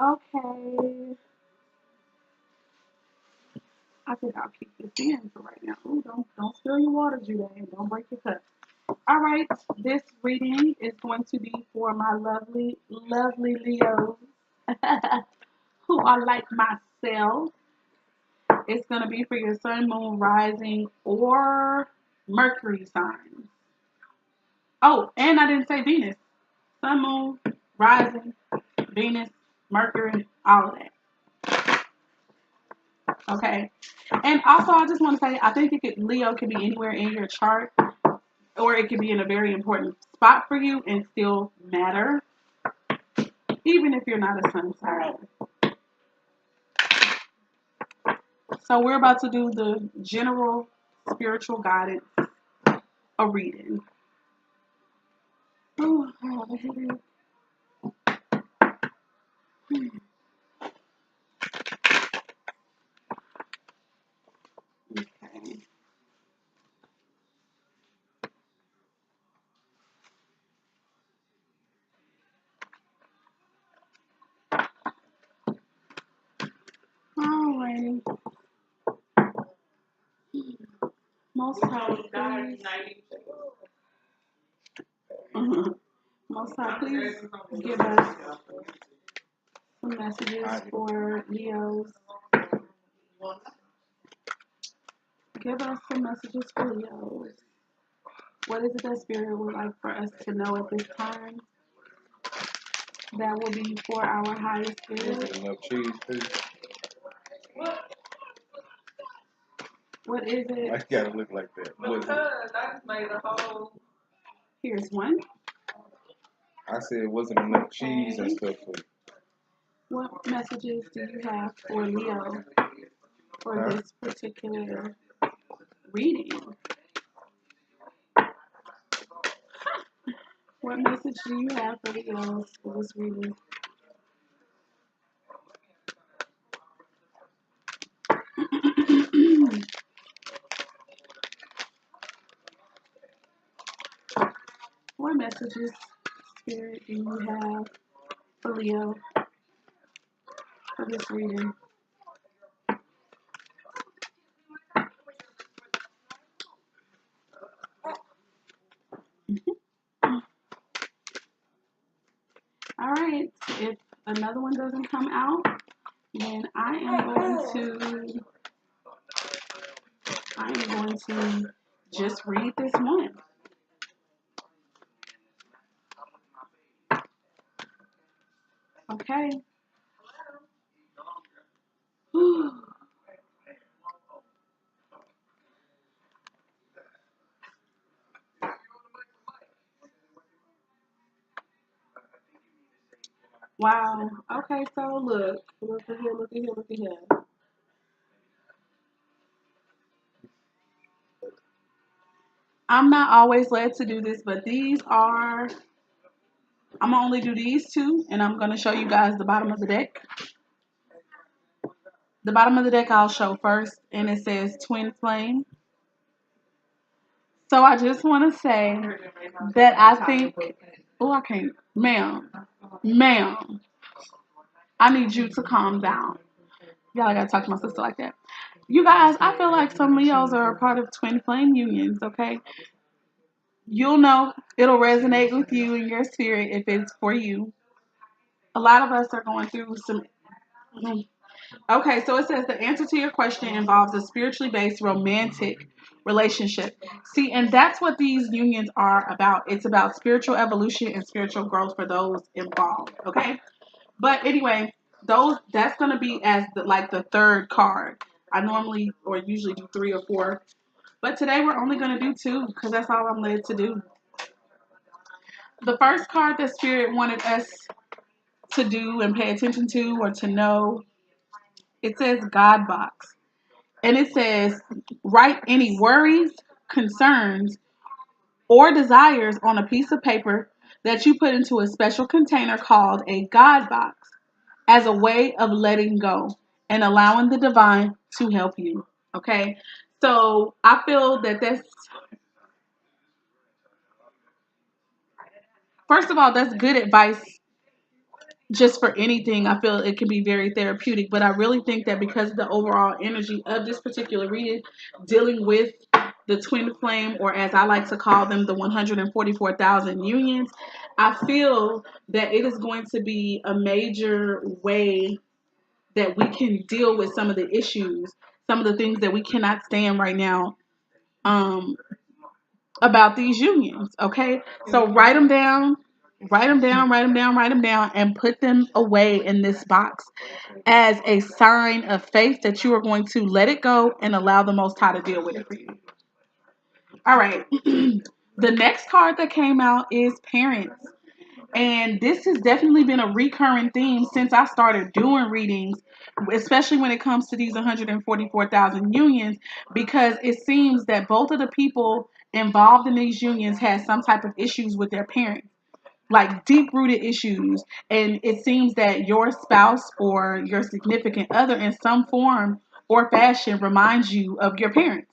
Okay. I think I'll keep this in for right now. Ooh, don't spill your water, Judah, and don't break your cup. All right, this reading is going to be for my lovely, lovely Leos who are like myself. It's going to be for your sun, moon, rising, or Mercury signs. Oh, and I didn't say Venus. Sun, moon, rising, Venus, Mercury, all of that. Okay. And also, I just want to say, I think Leo can be anywhere in your chart, or it can be in a very important spot for you and still matter, even if you're not a sun sign. So we're about to do the general spiritual guidance, a reading. Oh, I have a headache. Okay. All right. Most high, please. Most high, please give us some messages for Leos. Give us some messages for Leos. What is it that Spirit would like for us to know at this time? That will be for our highest good. Enough cheese, please. What is it? I gotta look like that. Because I just made a whole. Here's one. I said it wasn't enough cheese and stuff for you. What messages do you have for Leo for this particular reading? What message do you have for Leos for this reading? What messages, Spirit, do you have for Leo for this reading? All right. If another one doesn't come out, then I am going to just read this one. Okay. Wow. Okay, so look at here, look at here, look at here. I'm not always led to do this, but I'm gonna only do these two, and I'm gonna show you guys the bottom of the deck. The bottom of the deck I'll show first, and it says Twin Flame. So I just want to say that I think, oh, I can't, ma'am, I need you to calm down. Y'all, I gotta talk to my sister like that. You guys, I feel like some Leos are a part of twin flame unions, okay? You'll know it'll resonate with you in your spirit if it's for you. A lot of us are going through some. Okay, so it says the answer to your question involves a spiritually based romantic relationship. See, and that's what these unions are about. It's about spiritual evolution and spiritual growth for those involved, okay? But anyway, that's going to be as like the third card. I normally or usually do 3 or 4, but today we're only going to do 2 because that's all I'm led to do. The first card that Spirit wanted us to do and pay attention to or to know, it says God box. And it says, write any worries, concerns, or desires on a piece of paper that you put into a special container called a God box as a way of letting go and allowing the divine to help you. Okay? So I feel that first of all, that's good advice just for anything, I feel it can be very therapeutic. But I really think that because of the overall energy of this particular reading, dealing with the twin flame, or as I like to call them, the 144,000 unions, I feel that it is going to be a major way that we can deal with some of the issues, some of the things that we cannot stand right now, um, about these unions. Okay, so write them down, write them down, write them down, write them down, and put them away in this box as a sign of faith that you are going to let it go and allow the Most High to deal with it for you. All right. The next card that came out is parents. And this has definitely been a recurring theme since I started doing readings, especially when it comes to these 144,000 unions, because it seems that both of the people involved in these unions had some type of issues with their parents, like deep rooted issues. And it seems that your spouse or your significant other, in some form or fashion, reminds you of your parents.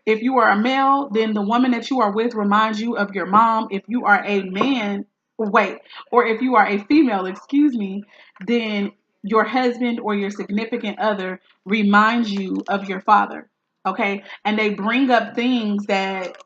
If you are a male, then the woman that you are with reminds you of your mom. If you are a man, wait, or if you are a female, excuse me, then your husband or your significant other reminds you of your father. Okay? And they bring up things that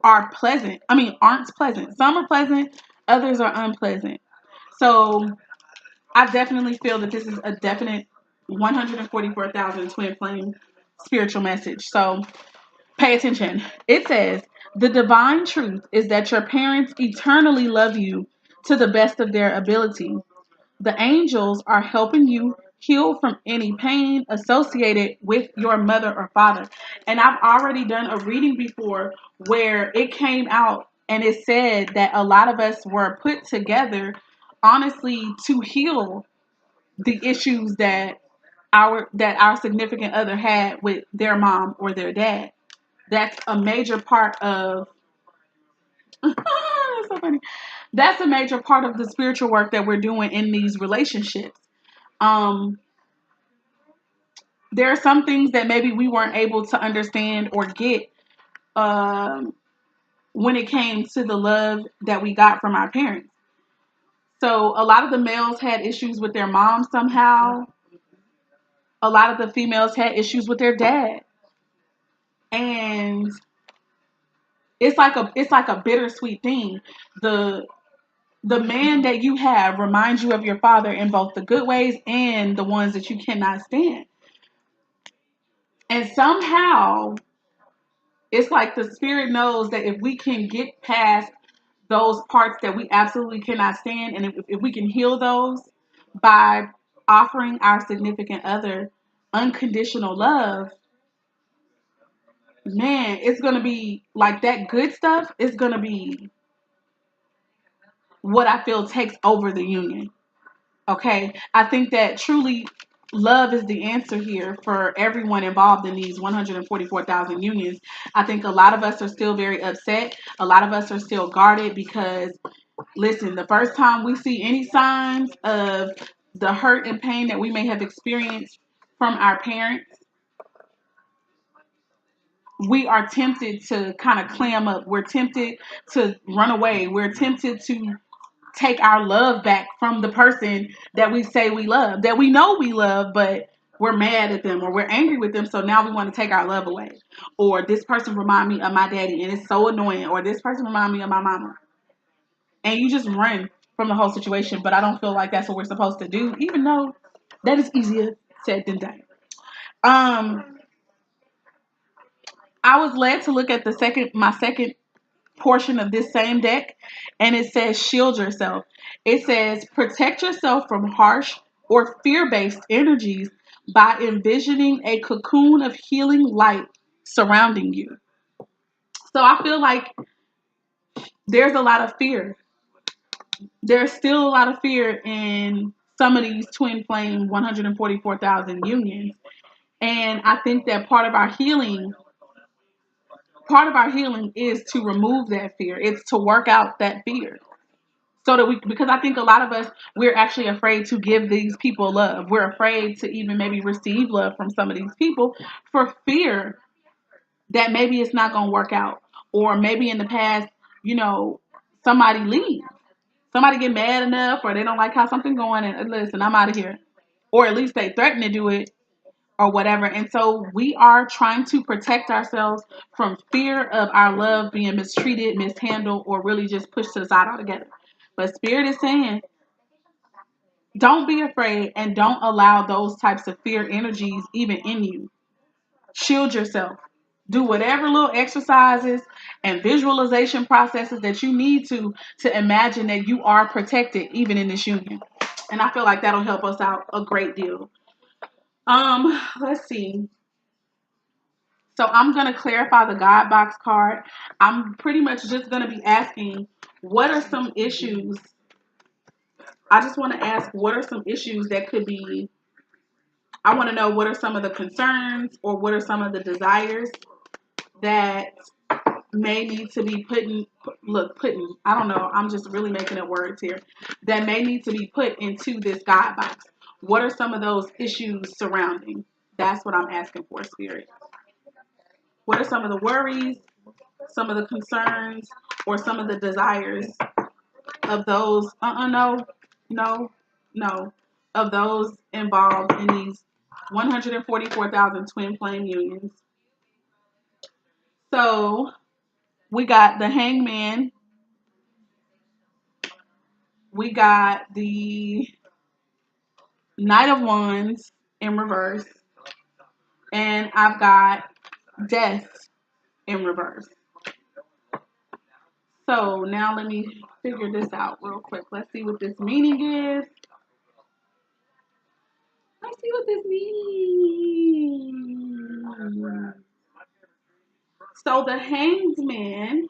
are pleasant. I mean, aren't pleasant. Some are pleasant, others are unpleasant. So I definitely feel that this is a definite 144,000 twin flame spiritual message. So pay attention. It says, the divine truth is that your parents eternally love you to the best of their ability. The angels are helping you heal from any pain associated with your mother or father. And I've already done a reading before where it came out and it said that a lot of us were put together, honestly, to heal the issues that our significant other had with their mom or their dad. That's a major part of that's so funny. That's a major part of the spiritual work that we're doing in these relationships. Um, there are some things that maybe we weren't able to understand or get, um, when it came to the love that we got from our parents. So a lot of the males had issues with their mom somehow. A lot of the females had issues with their dad, and it's like a bittersweet thing. The the man that you have reminds you of your father in both the good ways and the ones that you cannot stand. And somehow it's like the spirit knows that if we can get past those parts that we absolutely cannot stand, and if we can heal those by offering our significant other unconditional love, man, it's going to be like that good stuff is going to be what I feel takes over the union. Okay, I think that truly love is the answer here for everyone involved in these 144,000 unions. I think a lot of us are still very upset. A lot of us are still guarded because, listen, the first time we see any signs of the hurt and pain that we may have experienced from our parents, we are tempted to kind of clam up. We're tempted to run away. We're tempted to take our love back from the person that we say we love, that we know we love, but we're mad at them or we're angry with them. So now we want to take our love away. Or this person remind me of my daddy and it's so annoying. Or this person remind me of my mama. And you just run from the whole situation. But I don't feel like that's what we're supposed to do, even though that is easier said than done. Um, I was led to look at my second portion of this same deck, and it says shield yourself. It says protect yourself from harsh or fear-based energies by envisioning a cocoon of healing light surrounding you. So I feel like there's a lot of fear. There's still a lot of fear in some of these twin flame 144,000 unions. And I think that part of our healing is to remove that fear. It's to work out that fear. So that because I think a lot of us, we're actually afraid to give these people love. We're afraid to even maybe receive love from some of these people for fear that maybe it's not going to work out. Or maybe in the past, you know, somebody leaves. Somebody get mad enough or they don't like how something going and listen, I'm out of here. Or at least they threaten to do it or whatever. And so we are trying to protect ourselves from fear of our love being mistreated, mishandled, or really just pushed to the side altogether. But Spirit is saying, don't be afraid and don't allow those types of fear energies even in you. Shield yourself. Do whatever little exercises and visualization processes that you need to imagine that you are protected even in this union. And I feel like that'll help us out a great deal. Let's see. So I'm going to clarify the God box card. I'm pretty much just going to be asking, what are some issues? I just want to ask, what are some issues that could be, I want to know what are some of the concerns or what are some of the desires that may need to be putting, I don't know, I'm just really making up words here, that may need to be put into this God box. What are some of those issues surrounding? That's what I'm asking for, Spirit. What are some of the worries, some of the concerns, or some of the desires of those, no, of those involved in these 144,000 twin flame unions? So we got the Hangman, we got the Knight of Wands in reverse, and I've got Death in reverse. So now let me figure this out real quick. Let's see what this meaning is. Let's see what this means. So the Hanged Man,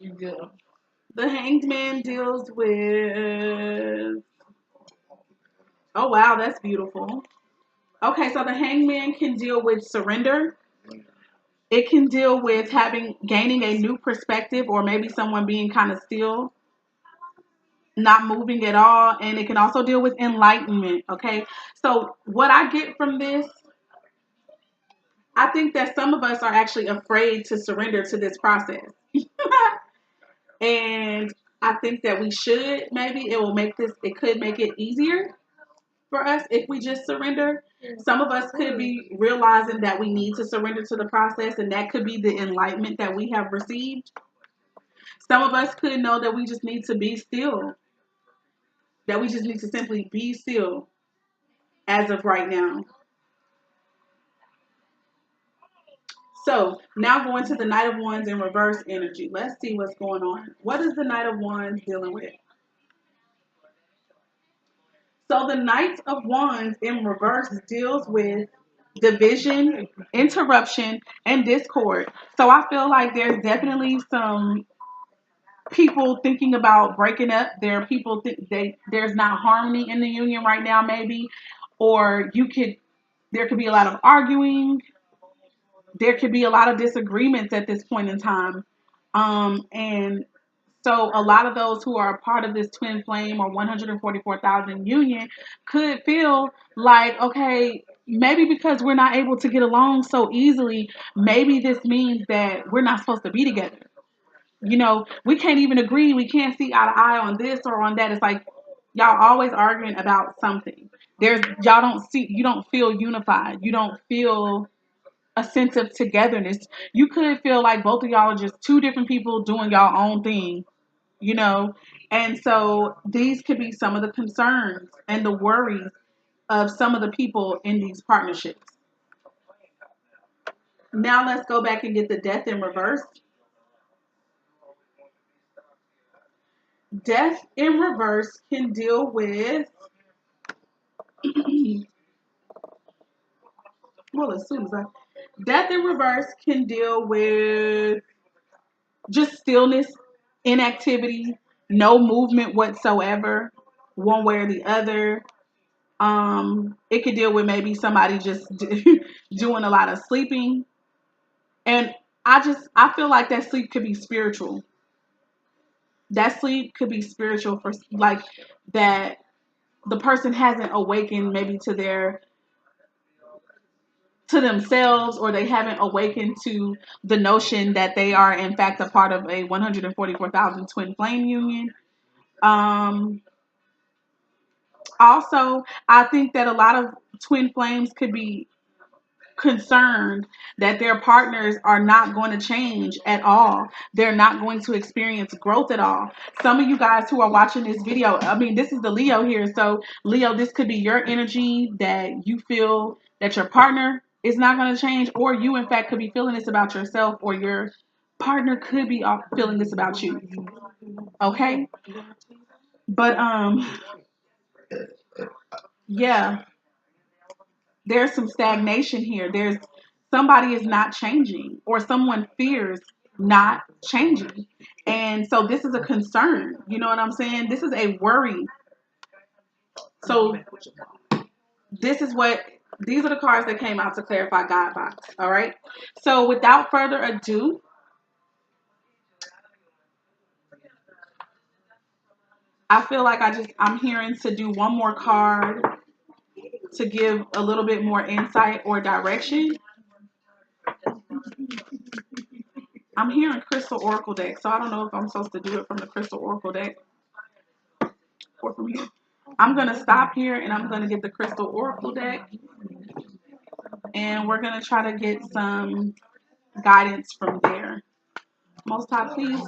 the Hanged Man deals with, oh wow, that's beautiful. Okay, so the Hanged Man can deal with surrender. It can deal with gaining a new perspective, or maybe someone being kind of still, not moving at all. And it can also deal with enlightenment. Okay, so what I get from this, I think that some of us are actually afraid to surrender to this process. And I think that we should, maybe it could make it easier for us if we just surrender. Some of us could be realizing that we need to surrender to the process, and that could be the enlightenment that we have received. Some of us could know that we just need to be still, that we just need to simply be still as of right now. So now going to the Knight of Wands in reverse energy. Let's see what's going on. What is the Knight of Wands dealing with? So the Knight of Wands in reverse deals with division, interruption, and discord. So I feel like there's definitely some people thinking about breaking up. There are people there's not harmony in the union right now, maybe, or there could be a lot of arguing. There could be a lot of disagreements at this point in time, and so a lot of those who are a part of this twin flame or 144,000 union could feel like, okay, maybe because we're not able to get along so easily, maybe this means that we're not supposed to be together. We can't even agree. We can't see eye to eye on this or on that. It's like y'all always arguing about something. You don't feel unified. You don't feel a sense of togetherness. You could feel like both of y'all are just two different people doing y'all own thing, you know? And so these could be some of the concerns and the worries of some of the people in these partnerships. Now let's go back and get the Death in reverse. Death in reverse can deal with, well, as soon as Death in reverse can deal with just stillness, inactivity, no movement whatsoever, one way or the other. It could deal with maybe somebody just doing a lot of sleeping. And I feel like that sleep could be spiritual. That sleep could be spiritual for like that the person hasn't awakened maybe to their to themselves, or they haven't awakened to the notion that they are in fact a part of a 144,000 twin flame union. Um, Also, I think that a lot of twin flames could be concerned that their partners are not going to change at all. They're not going to experience growth at all. Some of you guys who are watching this video, I mean, this is the Leo here. So, Leo, this could be your energy that you feel that your partner is not going to change, or you, in fact, could be feeling this about yourself, or your partner could be feeling this about you. Okay? But, yeah, there's some stagnation here. There's somebody is not changing, or someone fears not changing. And so this is a concern. You know what I'm saying? This is a worry. So this is what these are the cards that came out to clarify God vibes. All right. So without further ado, I feel like I'm hearing to do one more card to give a little bit more insight or direction. I'm hearing Crystal Oracle deck, so I don't know if I'm supposed to do it from the Crystal Oracle deck or from here. I'm going to stop here and I'm going to get the Crystal Oracle deck, and we're going to try to get some guidance from there. Most High, please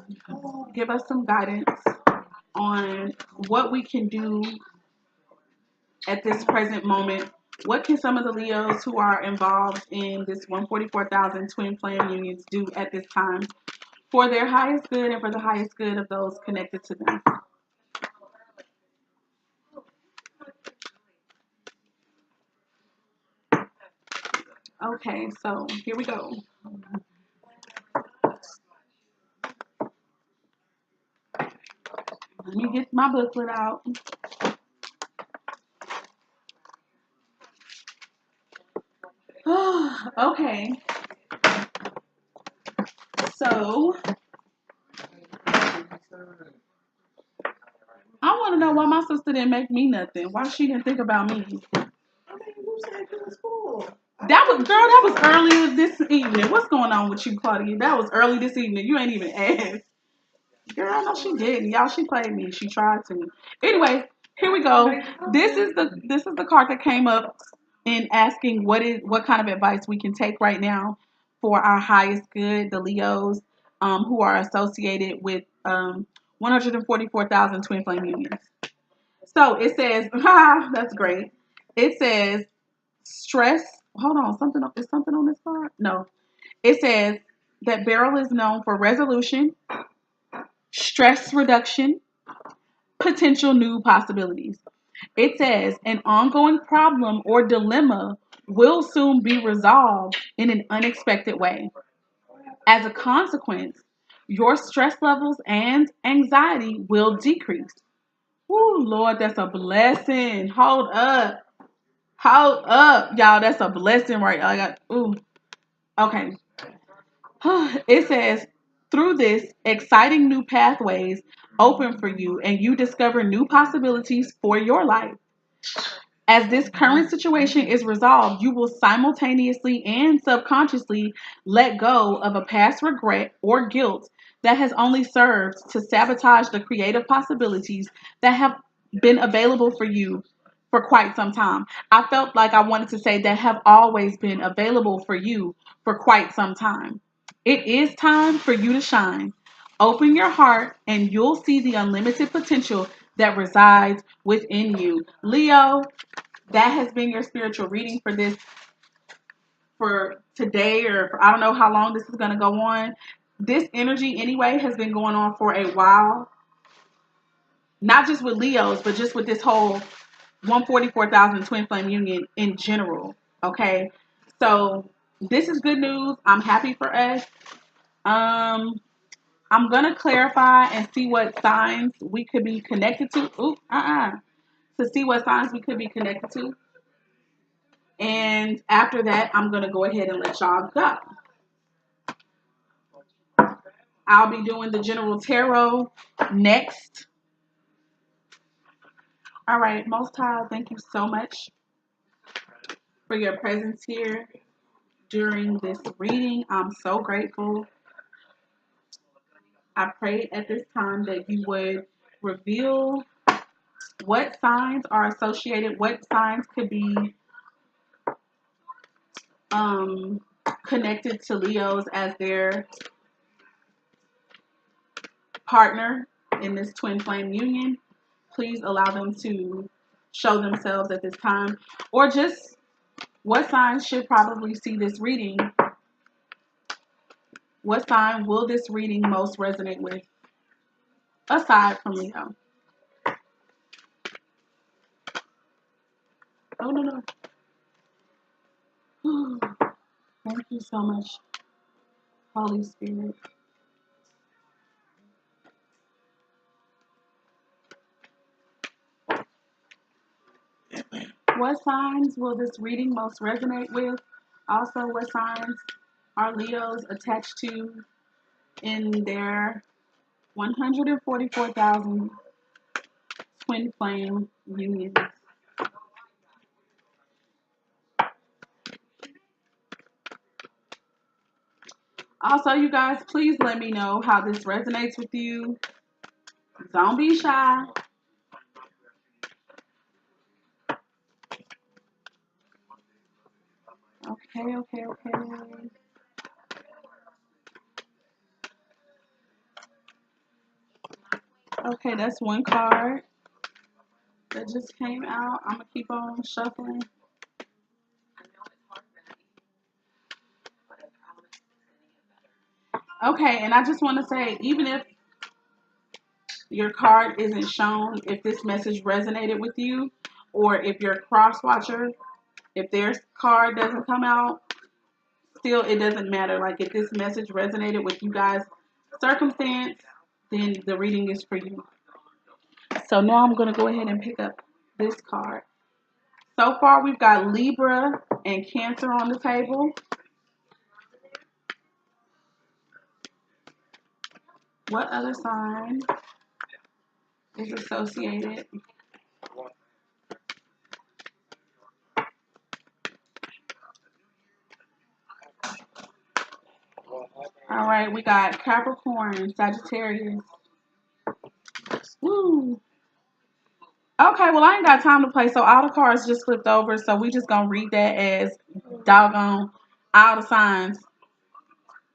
give us some guidance on what we can do at this present moment. What can some of the Leos who are involved in this 144,000 twin flame unions do at this time for their highest good and for the highest good of those connected to them? Okay, so here we go. Let me get my booklet out. Okay, so I want to know why my sister didn't make me nothing. Why she didn't think about me? That was, girl, that was earlier this evening. What's going on with you, Claudia? That was early this evening. You ain't even asked. Girl, no, she didn't. Y'all, she played me. She tried to. Anyway, here we go. This is the card that came up in asking what kind of advice we can take right now for our highest good, the Leos, who are associated with 144,000 twin flame unions. So it says, that's great. It says stress. Hold on, is something on this card? No. It says that Beryl is known for resolution, stress reduction, potential new possibilities. It says an ongoing problem or dilemma will soon be resolved in an unexpected way. As a consequence, your stress levels and anxiety will decrease. Ooh, Lord, that's a blessing. Hold up. Hold up, y'all. That's a blessing, right? I got, ooh. Okay. It says, through this, exciting new pathways open for you, and you discover new possibilities for your life. As this current situation is resolved, you will simultaneously and subconsciously let go of a past regret or guilt that has only served to sabotage the creative possibilities that have been available for you for quite some time. I felt like I wanted to say that have always been available for you for quite some time. It is time for you to shine. Open your heart and you'll see the unlimited potential that resides within you. Leo, that has been your spiritual reading for this, for today, or for, I don't know how long this is going to go on. This energy anyway has been going on for a while, not just with Leos, but just with this whole 144,000 twin flame union in general. Okay, so this is good news. I'm happy for us. um I'm gonna clarify and see what signs we could be connected to. To see what signs we could be connected to. And after that, I'm going to go ahead and let y'all go. I'll be doing the general tarot next. All right, Most High, thank you so much for your presence here. during this reading. I'm so grateful. I pray at this time that you would reveal what signs are associated, what signs could be connected to Leos as their partner in this twin flame union. Please allow them to show themselves at this time, or just what signs should probably see this reading. What sign will this reading most resonate with, aside from Leo? Oh, no. Thank you so much, Holy Spirit. What signs will this reading most resonate with? Also, what signs are Leos attached to in their 144,000 twin flame unions? Also, you guys, please let me know how this resonates with you. Don't be shy. Okay. Okay, that's one card that just came out. I'm going to keep on shuffling. Okay, and I just want to say, even if your card isn't shown, if this message resonated with you, or if you're a cross watcher, if their card doesn't come out, still it doesn't matter. Like, if this message resonated with you guys' circumstance, then the reading is for you. So now I'm going to go ahead and pick up this card. So far, we've got Libra and Cancer on the table. What other sign is associated? All right, we got Capricorn, Sagittarius. Woo. Okay, well, I ain't got time to play, so all the cards just flipped over, so we just gonna read that as doggone all the signs.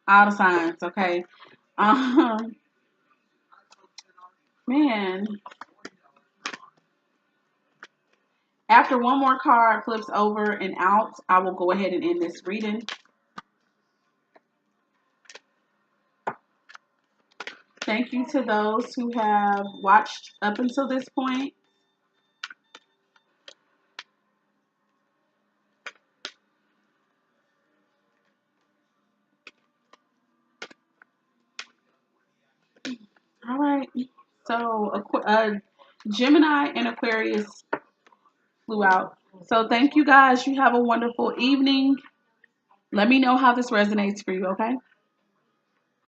All the signs, okay? Man. After one more card flips over and out, I will go ahead and end this reading. Thank you to those who have watched up until this point. All right. So, Gemini and Aquarius flew out. So, thank you guys. You have a wonderful evening. Let me know how this resonates for you, okay?